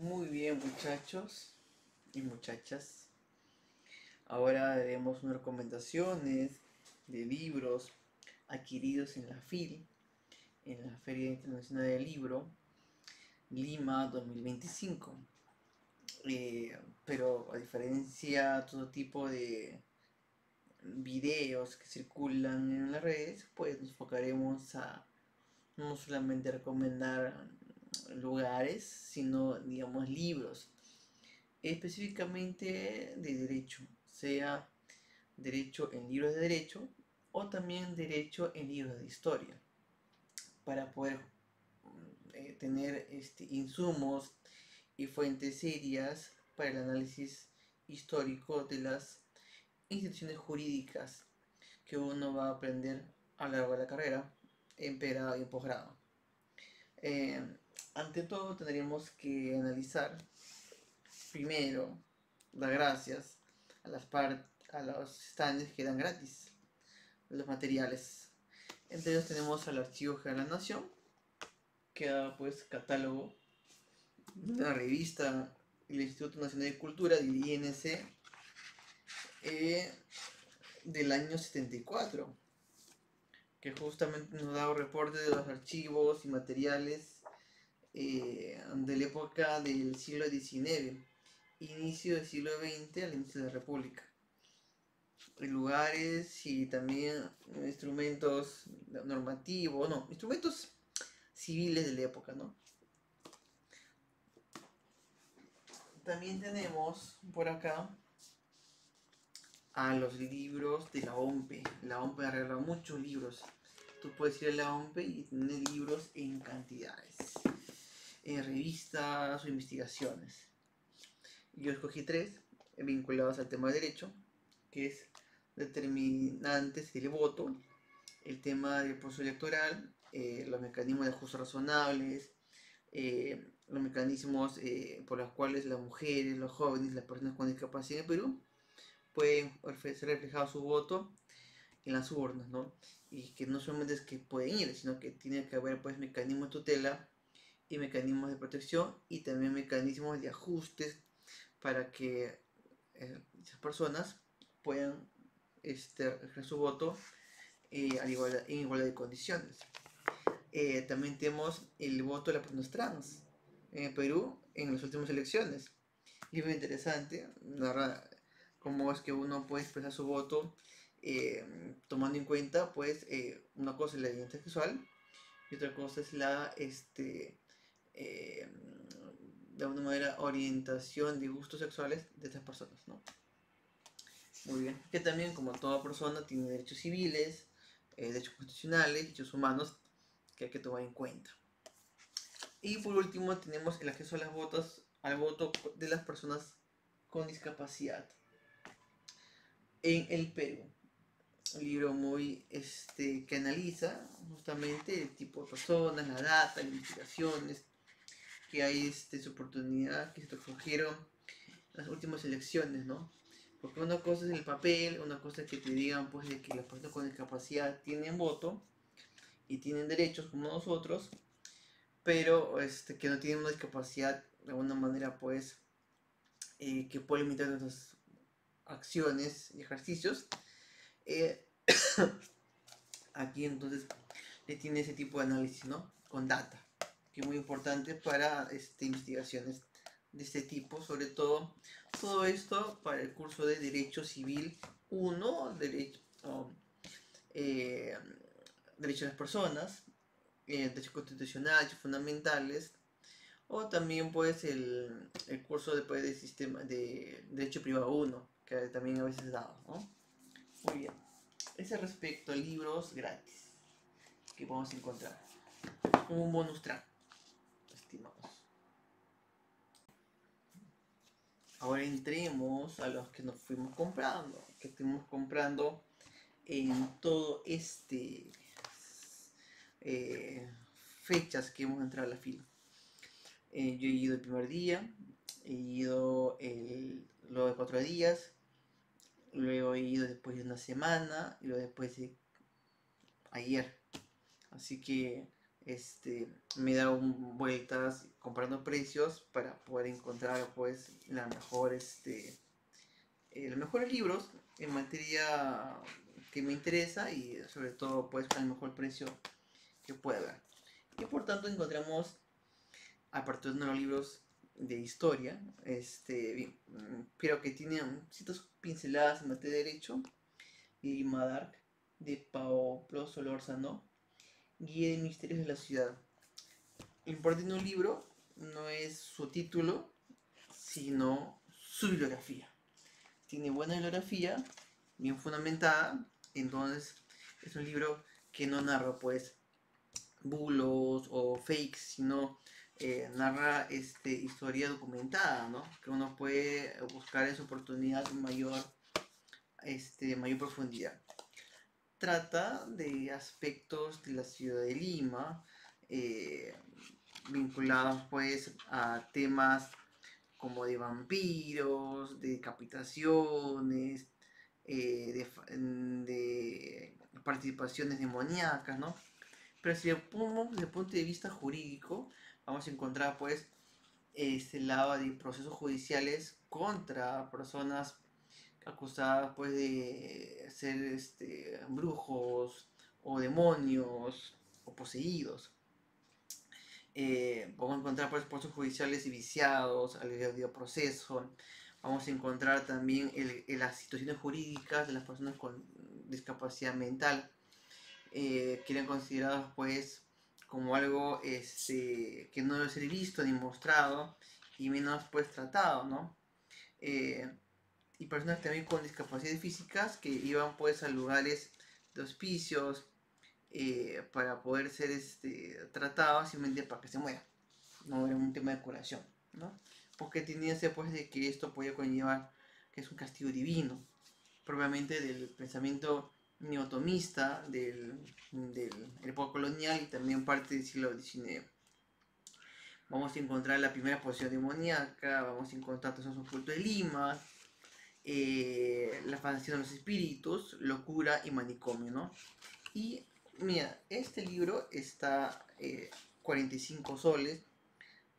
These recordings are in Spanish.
Muy bien, muchachos y muchachas. Ahora haremos unas recomendaciones de libros adquiridos en la FIL, en la Feria Internacional del Libro, Lima 2025. Pero a diferencia de todo tipo de videos que circulan en las redes, pues nos enfocaremos a no solamente recomendar lugares, sino, digamos, libros específicamente de derecho, sea derecho en libros de derecho o también derecho en libros de historia, para poder tener insumos y fuentes serias para el análisis histórico de las instituciones jurídicas que uno va a aprender a lo largo de la carrera, en pregrado y en posgrado. Eh, Ante todo tendríamos que analizar primero dar gracias a a los stands que dan gratis los materiales. Entre ellos tenemos al Archivo General de la Nación, que da pues catálogo de la revista del Instituto Nacional de Cultura del INC del año 74, que justamente nos da un reporte de los archivos y materiales de la época del siglo XIX, inicio del siglo XX al inicio de la República. Lugares y también instrumentos normativos, no, instrumentos civiles de la época, ¿no? También tenemos por acá a los libros de la OMPE. La OMPE arregla muchos libros. Tú puedes ir a la OMPE y tener libros en cantidades, en revistas o investigaciones. Yo escogí tres vinculados al tema de derecho, que es determinantes del voto, el tema del proceso electoral, los mecanismos de ajustes razonables, los mecanismos por los cuales las mujeres, los jóvenes, las personas con discapacidad en Perú pueden ser reflejado su voto en las urnas, ¿no? Y que no solamente es que pueden ir, sino que tiene que haber pues mecanismos de tutela y mecanismos de protección y también mecanismos de ajustes para que esas personas puedan ejercer su voto en igualdad de condiciones. También tenemos el voto de las personas trans en Perú en las últimas elecciones. Y muy interesante, la verdad, cómo es que uno puede expresar su voto tomando en cuenta, pues, una cosa es la identidad sexual y otra cosa es la, eh, de alguna manera, orientación de gustos sexuales de estas personas, ¿no? Muy bien. Que también, como toda persona, tiene derechos civiles, derechos constitucionales, derechos humanos que hay que tomar en cuenta. Y por último tenemos el acceso a las al voto de las personas con discapacidad en el Perú. Un libro muy que analiza justamente el tipo de personas, la data, las investigaciones que hay su oportunidad que se escogieron las últimas elecciones, ¿no? Porque una cosa es el papel, una cosa es que te digan pues de que las personas con discapacidad tienen voto y tienen derechos como nosotros, pero que no tienen una discapacidad de alguna manera pues que puede limitar nuestras acciones y ejercicios. Eh, Aquí entonces le tiene ese tipo de análisis, ¿no? Con data, que es muy importante para investigaciones de este tipo, sobre todo esto para el curso de Derecho Civil 1, eh, Derecho de las Personas, Derecho Constitucional, Derechos Fundamentales, o también pues el curso de Sistema de Derecho Privado 1, que también a veces dado, ¿no? Muy bien. Ese respecto a libros gratis que podemos encontrar. Como un bonus track, estimados. Ahora entremos a los que nos fuimos comprando, que estuvimos comprando en todo fechas que hemos entrado a la fila. Yo he ido el primer día, he ido luego de 4 días, luego he ido después de una semana y luego después de ayer. Así que Me he dado vueltas comparando precios para poder encontrar pues los mejores libros en materia que me interesa y sobre todo pues al mejor precio que pueda haber. Y por tanto encontramos, aparte de los libros de historia, bien, creo que tienen ciertas pinceladas en materia de derecho, Lima Dark de Pablo Solórzano, Guía de Misterios de la Ciudad. Lo importante de un libro no es su título, sino su bibliografía. Tiene buena bibliografía, bien fundamentada, entonces es un libro que no narra pues bulos o fakes, sino narra historia documentada, ¿no? Que uno puede buscar en su oportunidad mayor profundidad. Trata de aspectos de la ciudad de Lima, vinculados pues a temas como de vampiros, de decapitaciones, de participaciones demoníacas, ¿no? Pero si lo ponemos desde el punto de vista jurídico, vamos a encontrar pues este lado de procesos judiciales contra personas acusadas pues de ser brujos o demonios o poseídos. Vamos a encontrar pues procesos judiciales viciados al debido proceso. Vamos a encontrar también las situaciones jurídicas de las personas con discapacidad mental, que eran considerados pues como algo que no debe ser visto ni mostrado y menos pues tratado, ¿no? Y personas también con discapacidades físicas que iban pues a lugares de hospicios para poder ser tratados simplemente para que se mueran. No era un tema de curación, ¿no? Porque tenía pues de que esto podía conllevar que es un castigo divino, propiamente del pensamiento neotomista del época colonial y también parte del siglo XIX. Vamos a encontrar la primera posición demoníaca, vamos a encontrar todo un culto de Lima, la fascinación de los espíritus, locura y manicomio, ¿no? Y mira, este libro está 45 soles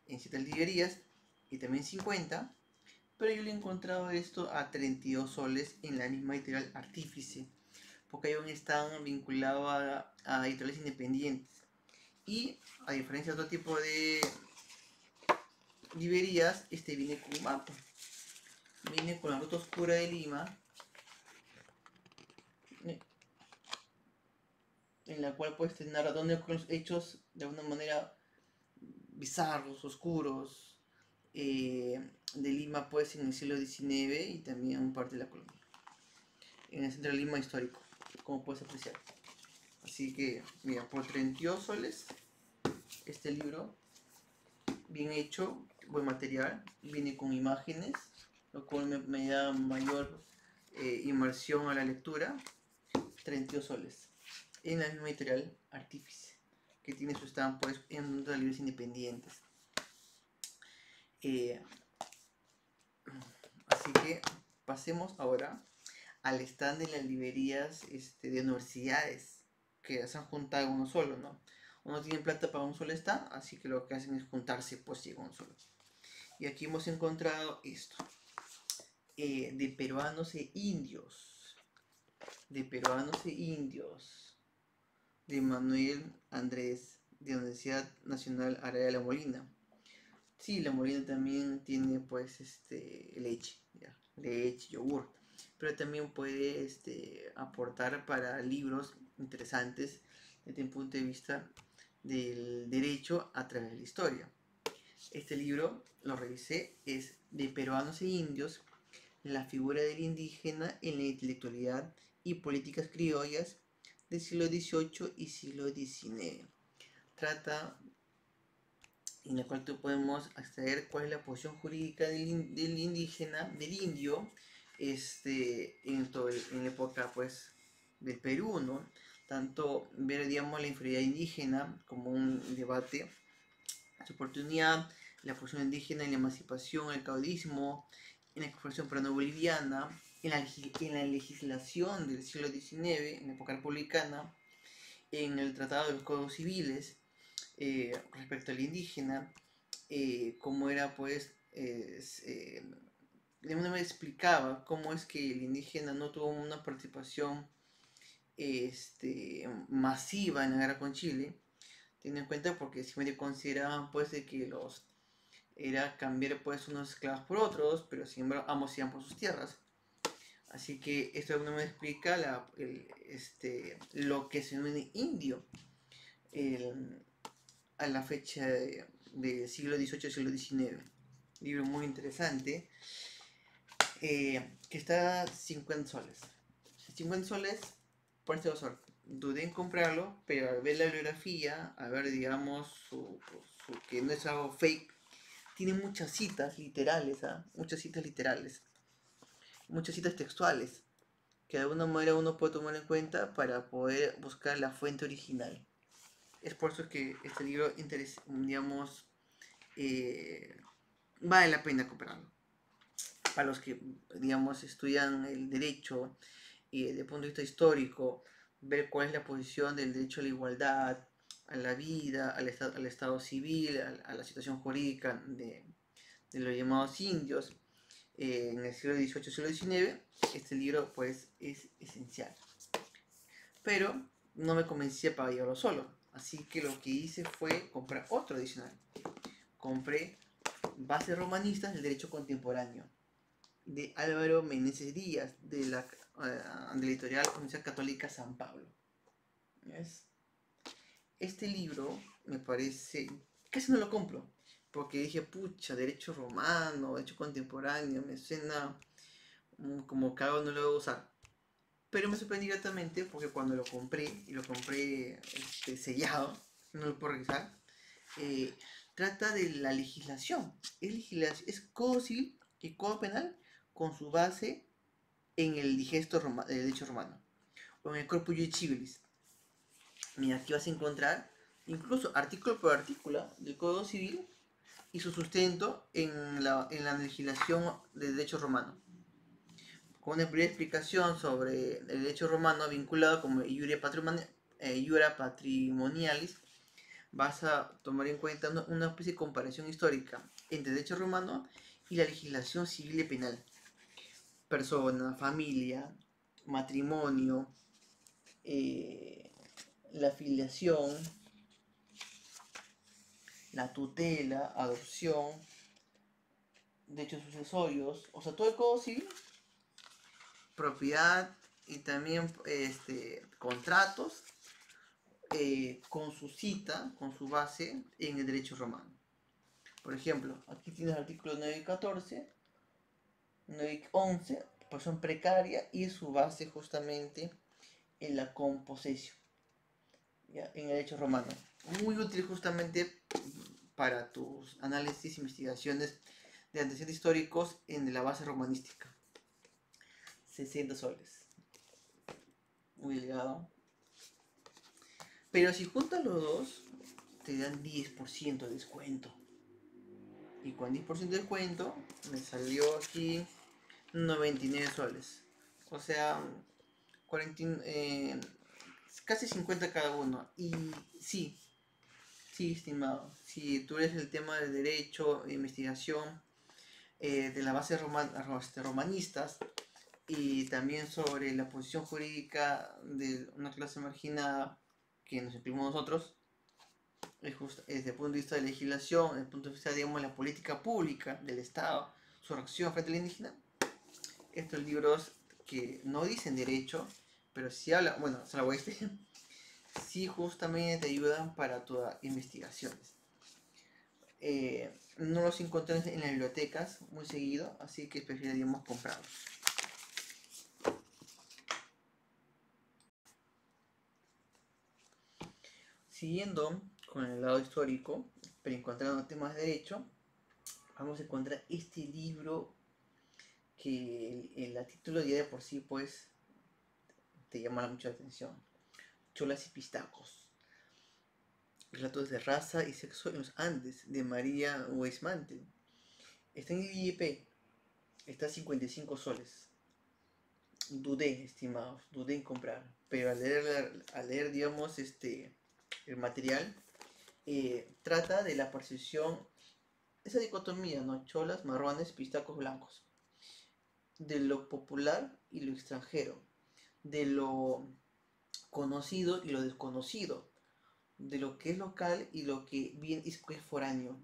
en 7 librerías y también 50, pero yo le he encontrado esto a 32 soles en la misma editorial Artífice, porque aún están vinculados a editoriales independientes. Y a diferencia de otro tipo de librerías, este viene con un mapa. Viene con la ruta oscura de Lima, en la cual puedes tener donde los hechos de alguna manera bizarros, oscuros, de Lima pues en el siglo XIX y también parte de la colonia, en el centro de Lima histórico, como puedes apreciar. Así que, mira, por 32 soles, este libro, bien hecho, buen material, viene con imágenes, lo cual me da mayor inmersión a la lectura. 32 soles, en la misma editorial Artífice, que tiene su stand pues en otras libros independientes. Así que pasemos ahora al stand de las librerías de universidades que se han juntado en uno solo, ¿no? Uno tiene plata para un solo stand, así que lo que hacen es juntarse pues en uno solo. Y aquí hemos encontrado esto, de peruanos e indios, de Manuel Andrés, de la Universidad Nacional Área de la Molina. Sí, la Molina también tiene pues leche, yogur, pero también puede aportar para libros interesantes desde el punto de vista del derecho a través de la historia. Este libro, lo revisé, es de peruanos e indios, la figura del indígena en la intelectualidad y políticas criollas del siglo XVIII y siglo XIX. Trata en la cual podemos acceder cuál es la posición jurídica del indígena, del indio, en la época pues del Perú, ¿no? Tanto ver, digamos, la inferioridad indígena como un debate, su oportunidad, la posición indígena en la emancipación, el caudillismo, en la Confederación Peruano-Boliviana, en la legislación del siglo XIX, en la época republicana, en el Tratado de los Códigos Civiles, respecto al indígena, cómo era pues, me explicaba cómo es que el indígena no tuvo una participación masiva en la guerra con Chile, teniendo en cuenta porque siempre consideraban pues de que los era cambiar pues unos esclavos por otros, pero sin embargo ambos iban por sus tierras. Así que esto no me explica lo que es un indio a la fecha del siglo XVIII, siglo XIX. Libro muy interesante, que está a 50 soles. 50 soles, por este valor. Dudé en comprarlo, pero al ver la bibliografía, a ver, digamos, que no es algo fake, tiene muchas citas literales, muchas citas literales, muchas citas textuales, que de alguna manera uno puede tomar en cuenta para poder buscar la fuente original. Es por eso que este libro, digamos, vale la pena comprarlo. Para los que, digamos, estudian el derecho y desde el punto de vista histórico, ver cuál es la posición del derecho a la igualdad, a la vida, al estado civil, a la situación jurídica de los llamados indios en el siglo XVIII, siglo XIX, este libro pues es esencial. Pero no me convencía para llevarlo solo, así que lo que hice fue comprar otro adicional. Compré Bases Romanistas del Derecho Contemporáneo, de Álvaro Meneses Díaz, de la editorial Universidad Católica San Pablo. ¿Ves? Este libro me parece, casi no lo compro, porque dije, pucha, derecho romano, derecho contemporáneo, me suena como que algo no lo voy a usar. Pero me sorprendí gratamente porque cuando lo compré, y lo compré sellado, no lo puedo revisar, trata de la legislación. Es código civil y código penal con su base en el digesto del derecho romano, o en el corpus iuris civilis. Mira, aquí vas a encontrar incluso artículo por artículo del Código Civil y su sustento en la legislación del derecho romano, con una breve explicación sobre el derecho romano vinculado como iura patrimonialis. Vas a tomar en cuenta una especie de comparación histórica entre el derecho romano y la legislación civil y penal. Persona, familia, matrimonio, la filiación, la tutela, adopción, derechos sucesorios, o sea, todo el Código Civil, propiedad y también contratos con su cita, con su base en el derecho romano. Por ejemplo, aquí tienes el artículo 9 y 14, 9 y 11, posición precaria y su base justamente en la composición, ¿ya? En el derecho romano. Muy útil justamente para tus análisis e investigaciones de antecedentes históricos en la base romanística. 60 soles. Muy delgado. Pero si juntas los dos, te dan 10% de descuento. Y con 10% de descuento, me salió aquí 99 soles. O sea, 40, casi 50 cada uno. Y sí, estimado. Si tú eres el tema de derecho, de investigación, de la base romanistas, y también sobre la posición jurídica de una clase marginada que nos imprimimos nosotros, desde el punto de vista de legislación, desde el punto de vista, digamos, de la política pública del Estado, su reacción frente al indígena, estos libros que no dicen derecho, pero sí hablan, bueno, salvo sí justamente te ayudan para tus investigaciones. No los encontré en las bibliotecas muy seguido, así que preferiríamos comprarlos. Siguiendo con el lado histórico, pero encontrando temas de derecho, vamos a encontrar este libro que el título ya de por sí pues te llama mucho la atención. Cholas y Pistacos. Relatos de raza y sexo en los Andes, de María Weismantel. Está en el IEP, está a 55 soles. Dudé, estimados, dudé en comprar, pero al leer digamos, el material, trata de la percepción, esa dicotomía, ¿no? Cholas, marrones, pistacos blancos, de lo popular y lo extranjero, de lo conocido y lo desconocido, de lo que es local y lo que bien es foráneo.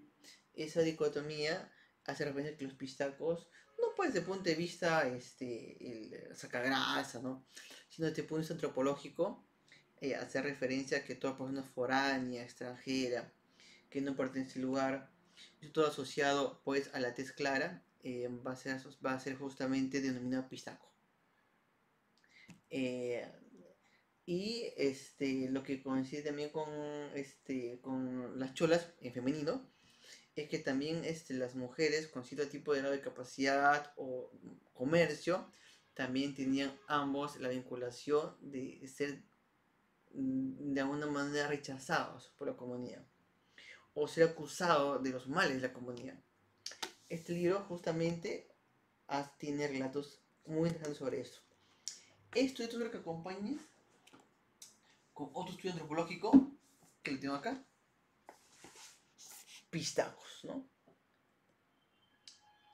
Esa dicotomía hace referencia a que los pistacos, no pues desde el punto de vista el sacagrasa, ¿no? Sino desde el punto de vista antropológico, hace referencia a que toda persona foránea, extranjera, que no pertenece al lugar, y todo asociado pues a la tez clara, va a ser justamente denominado pistaco. Eh, y lo que coincide también con las cholas en femenino es que también las mujeres con cierto tipo de grado de capacidad o comercio también tenían ambos la vinculación de ser de alguna manera rechazados por la comunidad o ser acusados de los males de la comunidad. Este libro justamente tiene relatos muy interesantes sobre esto. Esto es lo que acompañes con otro estudio antropológico que lo tengo acá, pistacos, ¿no?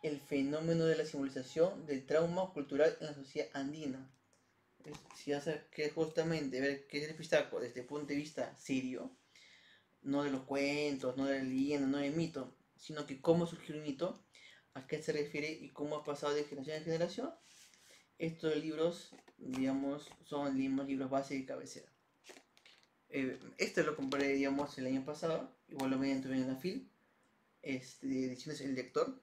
El fenómeno de la simbolización del trauma cultural en la sociedad andina. Si hace que justamente ver qué es el pistaco desde el punto de vista serio, no de los cuentos, no de la leyenda, no del mito, sino que cómo surgió el mito, a qué se refiere y cómo ha pasado de generación en generación. Estos libros, digamos, son libros base y cabecera. Este lo compré, digamos, el año pasado, igual lo ven en la FIL, de Ediciones El Lector.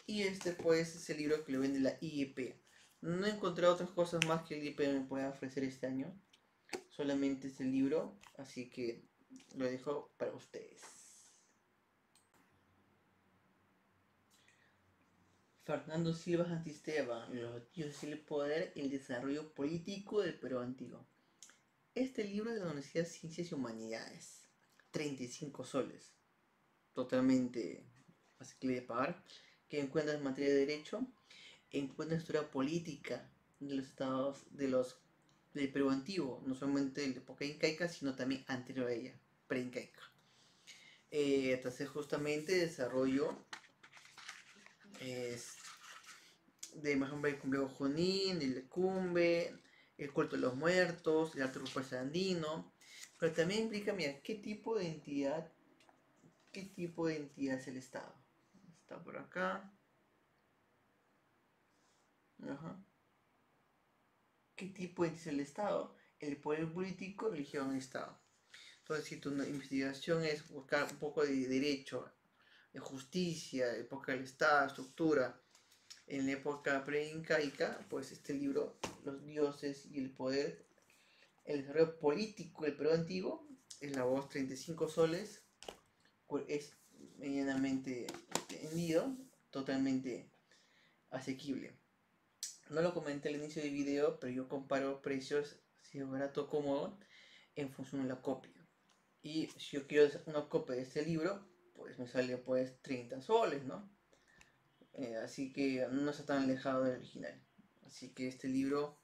Y pues es el libro que lo vende la IEP. No he encontrado otras cosas más que el IEP me pueda ofrecer este año. Solamente este libro, así que lo dejo para ustedes. Fernando Silva Santisteban, Los dioses y el poder y el desarrollo político del Perú antiguo. Este libro es de la Universidad de Ciencias y Humanidades. 35 soles. Totalmente asequible de pagar. Que encuentras en materia de derecho. Encuentra historia política de los estados del Perú antiguo, no solamente de la época incaica, sino también anterior a ella, pre-incaica. Entonces justamente desarrollo de más hombre el complejo Junín, el Lecumbe, el culto de los muertos, el arte rupestre andino, pero también implica, mira, qué tipo de entidad es el Estado. Está por acá. Ajá. ¿Qué tipo es el Estado? El poder político, religión, Estado. Entonces, si tu investigación es buscar un poco de derecho, de justicia, época del Estado, estructura, en la época pre-incaica, pues este libro, Los dioses y el poder, el desarrollo político del Perú antiguo, es la voz 35 soles, es medianamente vendido, totalmente asequible. No lo comenté al inicio del video, pero yo comparo precios, si es barato o cómodo, en función de la copia. Y si yo quiero una copia de este libro, pues me sale pues 30 soles, ¿no? Así que no está tan alejado del original. Así que este libro,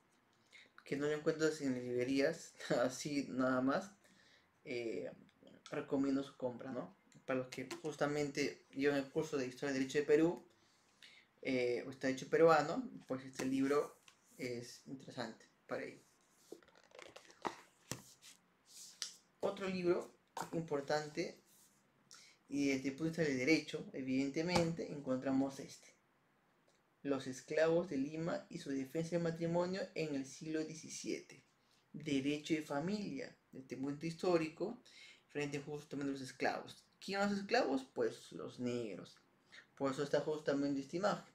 que no lo encuentras en librerías, así nada más, recomiendo su compra, ¿no? Para los que justamente llevan el curso de Historia y Derecho de Perú, o está hecho peruano, pues este libro es interesante para ello. Otro libro importante, y desde el punto de vista del derecho, evidentemente, encontramos Los esclavos de Lima y su defensa del matrimonio en el siglo XVII. Derecho de familia, desde el punto histórico, frente justamente a los esclavos. ¿Quién son los esclavos? Pues los negros. Por eso está justamente esta imagen.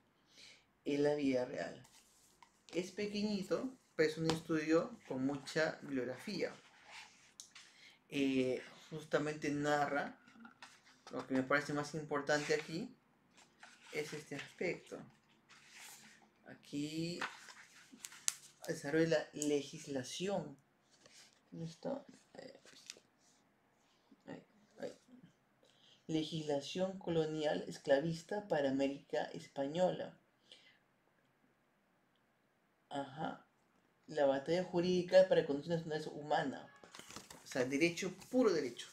En la vida real. Es pequeñito, pero es un estudio con mucha bibliografía. Justamente narra, lo que me parece más importante aquí, es este aspecto. Aquí desarrolla la legislación. ¿Dónde está? Legislación colonial esclavista para América Española. Ajá. La batalla jurídica para condiciones nacionales humanas. O sea, derecho, puro derecho.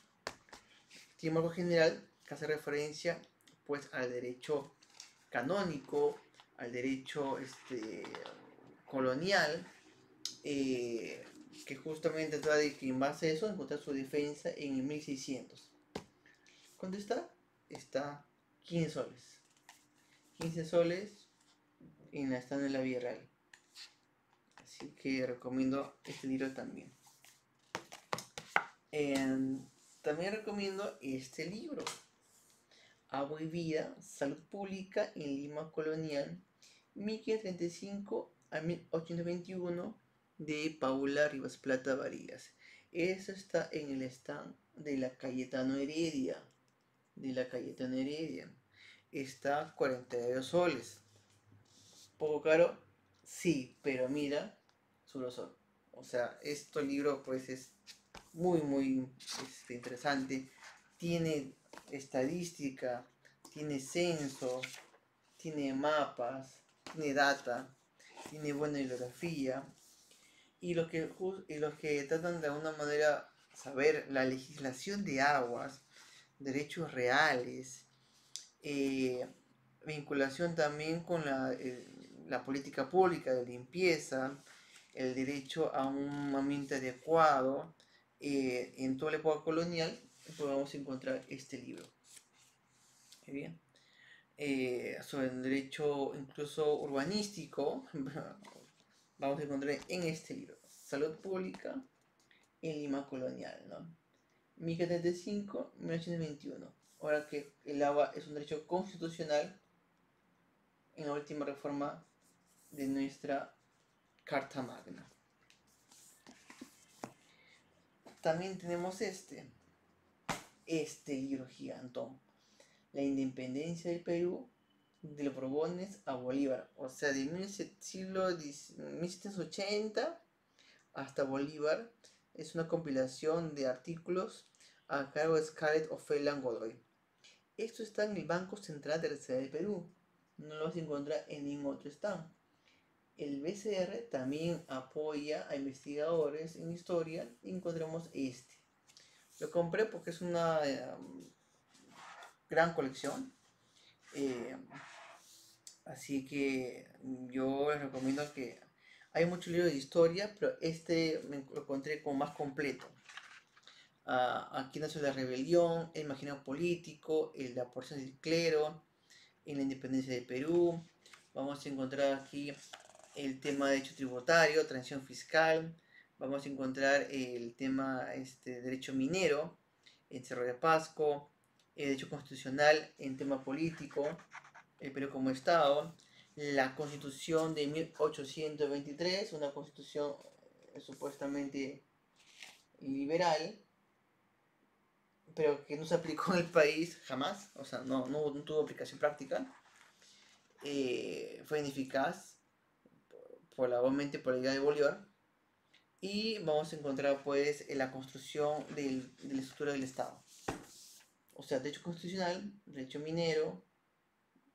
Tiene marco general que hace referencia pues al derecho canónico, al derecho colonial, que justamente trata de que en base a eso encontrar su defensa en el 1600. ¿Cuánto está? Está 15 soles. 15 soles estando en la Vía Real. Así que recomiendo este libro también. También recomiendo este libro, Agua y Vida, Salud Pública en Lima Colonial, 1535 a 1821, de Paula Rivas Plata Varillas. Eso está en el stand de la Cayetano Heredia. Está 42 soles. ¿Poco caro? Sí, pero mira su grosor. O sea, este libro pues es muy interesante. Tiene estadística, tiene censo, tiene mapas, tiene data, tiene buena bibliografía. Y los que tratan de alguna manera saber la legislación de aguas, derechos reales, vinculación también con la política pública de limpieza, el derecho a un ambiente adecuado, en toda la época colonial, podemos encontrar este libro. Muy bien. Sobre el derecho incluso urbanístico, vamos a encontrar en este libro, Salud Pública en Lima Colonial, ¿no? 1535-1821. Ahora que el agua es un derecho constitucional en la última reforma de nuestra Carta Magna. También tenemos este libro gigantón, La Independencia del Perú, de los Borbones a Bolívar, o sea, de siglo 1780 hasta Bolívar. Es una compilación de artículos a cargo de Scarlett Ofelia Godoy. Esto está en el Banco Central de Reserva del Perú, no lo vas a encontrar en ningún otro stand. El BCR también apoya a investigadores en historia y encontramos este. Lo compré porque es una gran colección. Así que yo les recomiendo que hay muchos libros de historia, pero este me lo encontré como más completo. Aquí nació la rebelión, el imaginario político, la porción del clero, en la independencia de Perú. Vamos a encontrar aquí el tema de derecho tributario, transición fiscal. Vamos a encontrar el tema derecho minero, en Cerro de Pasco, el derecho constitucional en tema político, el Perú como Estado, la Constitución de 1823, una constitución supuestamente liberal, pero que no se aplicó en el país jamás, o sea, no tuvo aplicación práctica. Fue ineficaz obviamente por la idea de Bolívar. Y vamos a encontrar pues en la construcción de la estructura del Estado. O sea, derecho constitucional, derecho minero,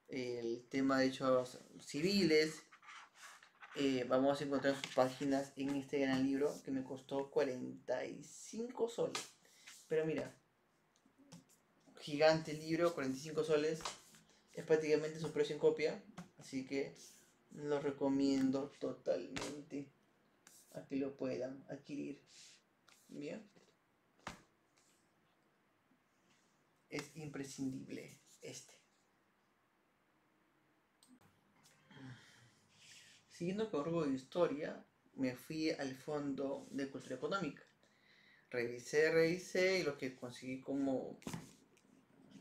el tema de derechos civiles. Vamos a encontrar sus páginas en este gran libro que me costó 45 soles. Pero mira, gigante el libro, 45 soles. Es prácticamente su precio en copia. Así que lo recomiendo totalmente a que lo puedan adquirir. Bien. Es imprescindible este. Siguiendo con algo de historia, me fui al Fondo de Cultura Económica. Revisé y lo que conseguí como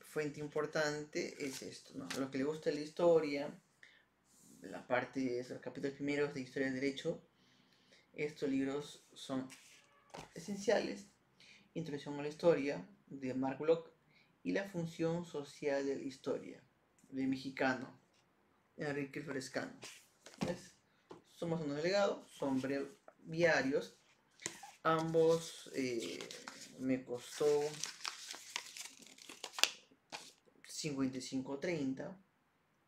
fuente importante es esto, ¿no? A los que les gusta la historia, la parte, los capítulos primeros de Historia del Derecho, estos libros son esenciales. Introducción a la Historia, de Mark Bloch, y La Función Social de la Historia, de mexicano, Enrique Frescano. ¿Ves? Somos unos delegados, son breviarios. Ambos me costó 55.30,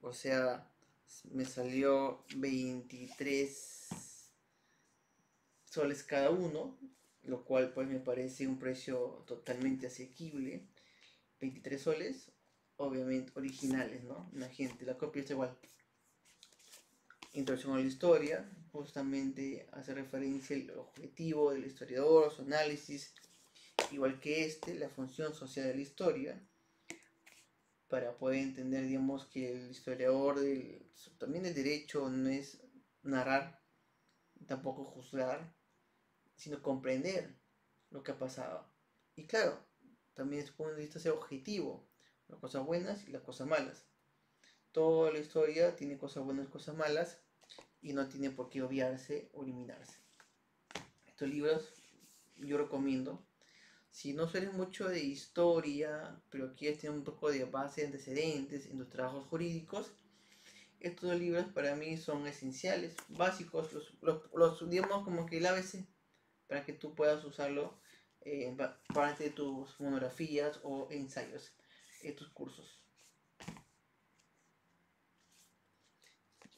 o sea, me salió 23 soles cada uno, lo cual pues me parece un precio totalmente asequible. 23 soles, obviamente originales, ¿no? La gente, la copia está igual. Introducción a la historia, justamente hace referencia al objetivo del historiador, su análisis, igual que la función social de la historia, para poder entender, digamos, que el historiador también el derecho no es narrar, tampoco juzgar, sino comprender lo que ha pasado. Y claro, también desde el punto de vista ser objetivo, las cosas buenas y las cosas malas. Toda la historia tiene cosas buenas y cosas malas, y no tiene por qué obviarse o eliminarse. Estos libros yo recomiendo. Si no sueles mucho de historia, pero quieres tener un poco de base de antecedentes en tus trabajos jurídicos, estos libros para mí son esenciales, básicos, los digamos como que el ABC, para que tú puedas usarlo en parte de tus monografías o ensayos, en tus cursos.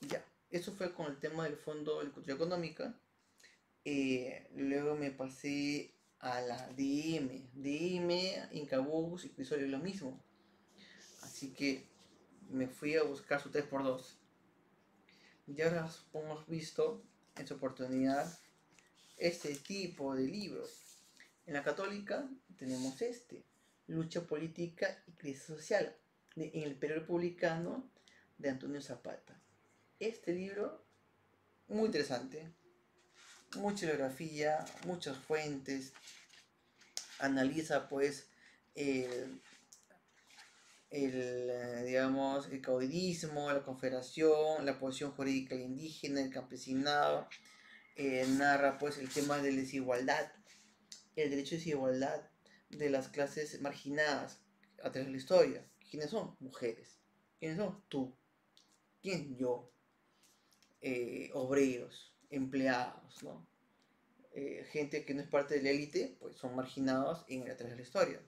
Ya, eso fue con el tema del Fondo de Cultura Económica. Luego me pasé a la DM, Incabus y Crisol es lo mismo. Así que me fui a buscar su 3x2. Ya ahora hemos visto en su oportunidad este tipo de libros. En la católica tenemos Lucha Política y Crisis Social, en el Perú Republicano de Antonio Zapata. Este libro, muy interesante, mucha bibliografía, muchas fuentes, analiza pues digamos, el caudillismo, la confederación, la posición jurídica del indígena, el campesinado, narra pues el tema de la desigualdad, el derecho de desigualdad de las clases marginadas a través de la historia. ¿Quiénes son? Mujeres. ¿Quiénes son? Tú. ¿Quién? Yo. Obreros, empleados, ¿no? Gente que no es parte de la élite, pues son marginados a través de la historia.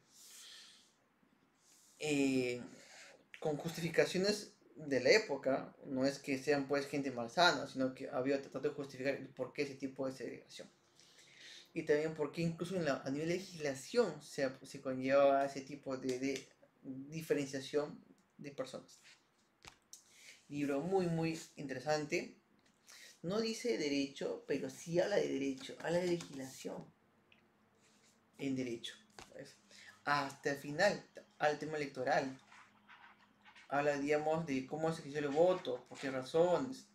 Con justificaciones de la época, no es que sean pues gente malsana, sino que había tratado de justificar el por qué ese tipo de segregación. Y también por qué incluso a nivel de legislación se conlleva ese tipo de diferenciación de personas. Libro muy muy interesante. No dice derecho, pero sí habla de derecho, habla de legislación en derecho. ¿Ves? Hasta el final, al tema electoral. Habla, digamos, de cómo se ejerció el voto, por qué razones,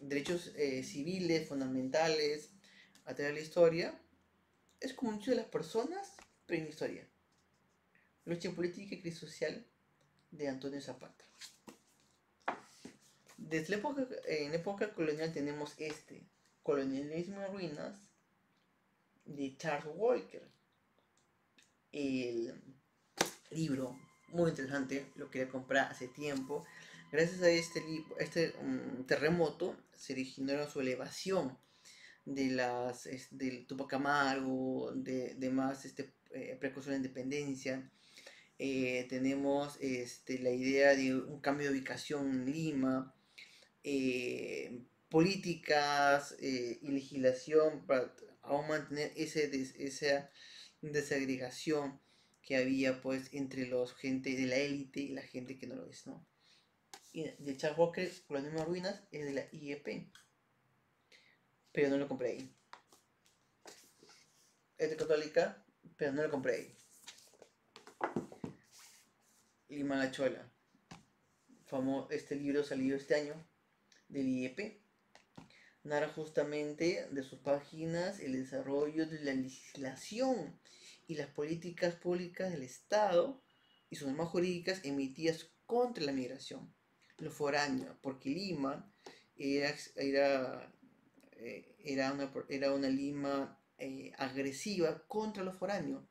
derechos civiles, fundamentales, a través de la historia. Es como un hecho de las personas, pero en historia. Lucha política y crisis social de Antonio Zapata. Desde en época colonial tenemos Colonialismo en Ruinas, de Charles Walker. El libro, muy interesante, lo quería comprar hace tiempo. Gracias a este terremoto se originó su elevación del Tupac Amaru, de más precursor de la independencia. Tenemos la idea de un cambio de ubicación en Lima, políticas y legislación para aún mantener esa desagregación que había pues entre los gente de la élite y la gente que no lo es, ¿no? Y de Charles Walker, por las mismas ruinas, es de la IEP, pero no lo compré ahí. Es de católica, pero no lo compré ahí. Lima la Chola, este libro salió este año del IEP, narra justamente de sus páginas el desarrollo de la legislación y las políticas públicas del Estado y sus normas jurídicas emitidas contra la migración, lo foráneo, porque Lima era una Lima agresiva contra los foráneos,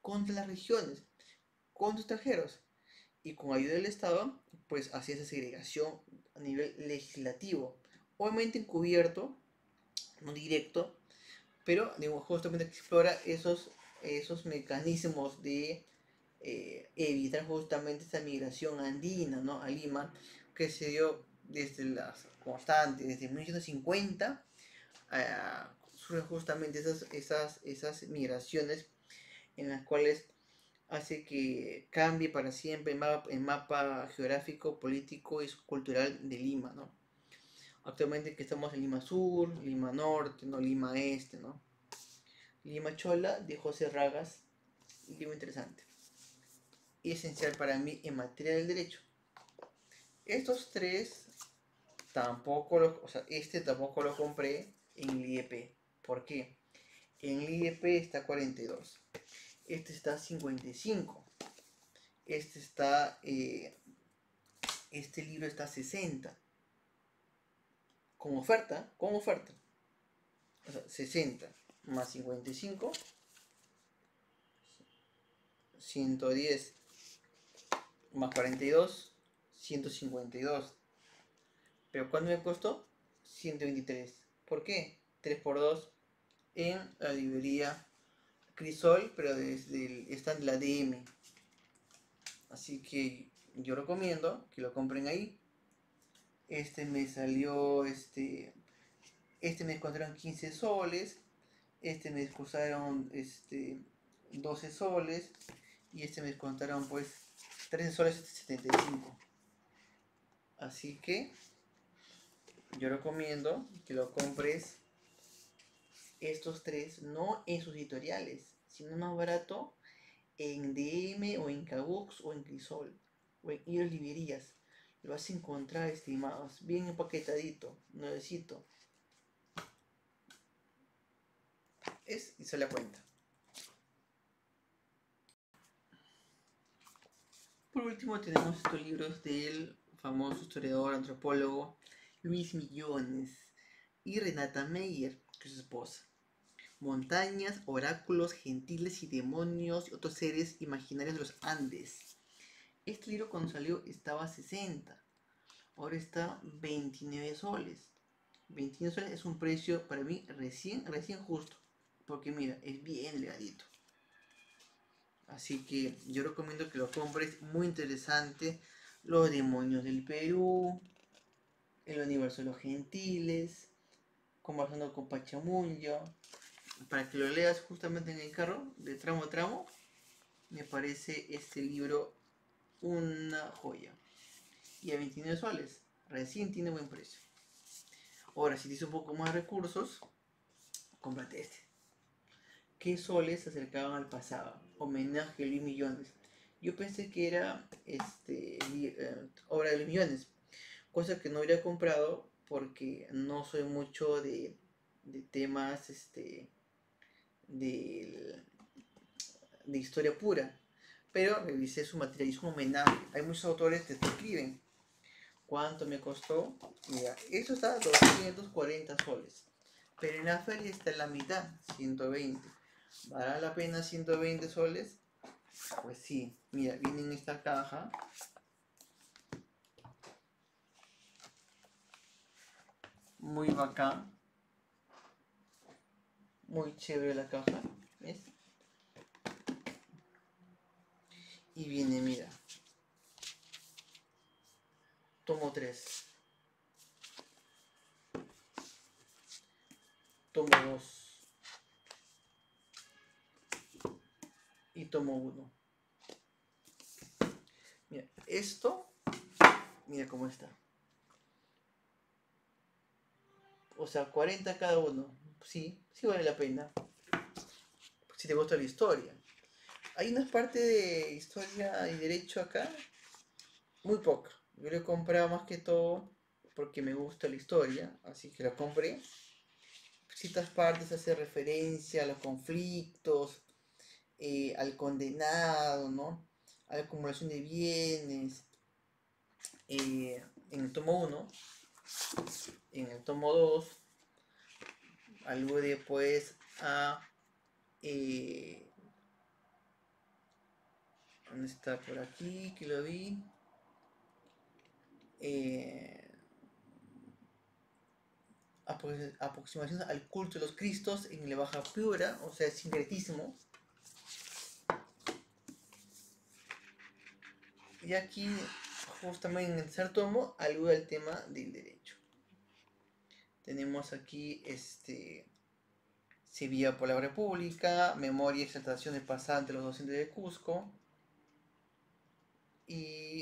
contra las regiones, contra extranjeros, y con ayuda del Estado, pues hacía esa segregación a nivel legislativo, obviamente encubierto, no directo, pero digamos, justamente explora esos mecanismos de evitar justamente esa migración andina, ¿no? A Lima, que se dio desde las constantes, desde 1950, surgen justamente esas migraciones en las cuales hace que cambie para siempre el mapa geográfico, político y cultural de Lima, ¿no? Actualmente que estamos en Lima Sur, Lima Norte, ¿no? Lima Este, ¿no? Lima Chola de José Ragas, libro interesante y esencial para mí en materia del derecho. Estos tres tampoco o sea, este tampoco lo compré en el IEP. ¿Por qué? En el IEP está 42. Este está 55. Este está, este libro está 60. Con oferta, con oferta. O sea, 60 más 55, 110 más 42, 152. Pero ¿cuánto me costó? 123. ¿Por qué? 3 por 2 en la librería Crisol, pero desde el stand de la DM. Así que yo recomiendo que lo compren ahí. Este me salió, este me costaron 15 soles. Este me costaron 12 soles. Y este me contaron pues 13 soles 75. Así que yo recomiendo que lo compres estos tres, no en sus editoriales, sino más barato en DM o en Kabooks o en Crisol o en ir librerías. Lo vas a encontrar, estimados, bien empaquetadito, nuevecito. Y se la cuenta. Por último tenemos estos libros del famoso historiador, antropólogo Luis Millones y Renata Meyer, que es su esposa. Montañas, oráculos, gentiles y demonios y otros seres imaginarios de los Andes. Este libro cuando salió estaba a 60. Ahora está 29 soles. 29 soles es un precio para mí recién justo. Porque mira, es bien delgadito. Así que yo recomiendo que lo compres. Muy interesante. Los demonios del Perú. El universo de los gentiles. Conversando con Pachamullo. Para que lo leas justamente en el carro, de tramo a tramo. Me parece este libro una joya. Y a 29 soles. Recién tiene buen precio. Ahora, si tienes un poco más de recursos, cómprate este. ¿Qué soles se acercaban al pasado? Homenaje a Luis Millones. Yo pensé que era obra de Luis Millones, cosa que no habría comprado porque no soy mucho de temas de, de historia pura. Pero revisé su material y es un homenaje. Hay muchos autores que te escriben. ¿Cuánto me costó? Mira, esto está a 240 soles. Pero en la feria está en la mitad, 120. ¿Vale la pena 120 soles? Pues sí, mira, viene en esta caja. Muy bacán. Muy chévere la caja. ¿Ves? Y viene, mira. Tomo 3. Tomo 2. Y tomo 1. Mira, esto. Mira cómo está. O sea, 40 cada uno. Sí, sí vale la pena. Si te gusta la historia. Hay una parte de historia y derecho acá. Muy poca. Yo lo he comprado más que todo porque me gusta la historia. Así que la compré. Ciertas partes hace referencia a los conflictos, al condenado, ¿no? A la acumulación de bienes. En el tomo 1, en el tomo 2, alude pues a... ¿dónde está? Por aquí, que lo vi. Aproximación al culto de los Cristos en la Baja Piura, o sea, sincretismo. Y aquí, justamente en el tercer tomo, alude al tema del derecho. Tenemos aquí Sevilla por la República, Memoria y exaltación del pasado de los docentes de Cusco,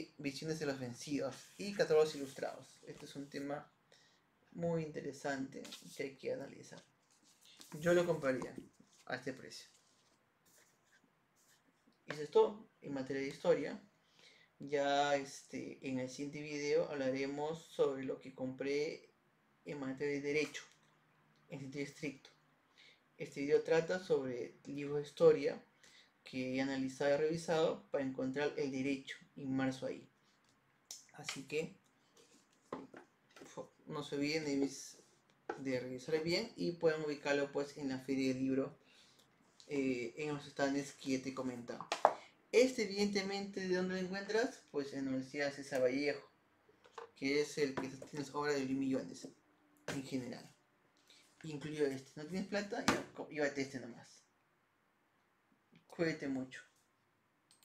y Visiones de los Vencidos y catálogos ilustrados. Este es un tema muy interesante que hay que analizar. Yo lo compraría a este precio. Y eso es todo en materia de historia. Ya en el siguiente video hablaremos sobre lo que compré en materia de derecho, en sentido estricto. Este video trata sobre libros de historia que he analizado y revisado para encontrar el derecho inmerso ahí. Así que no se olviden de revisar bien y pueden ubicarlo pues en la feria del libro, en los stands que te he comentado. Evidentemente, ¿de dónde lo encuentras? Pues en la Universidad César Vallejo, que es el que tienes obra de Luis Millones en general, incluido este. ¿No tienes plata? Ya, llévate este nomás. Cuídate mucho.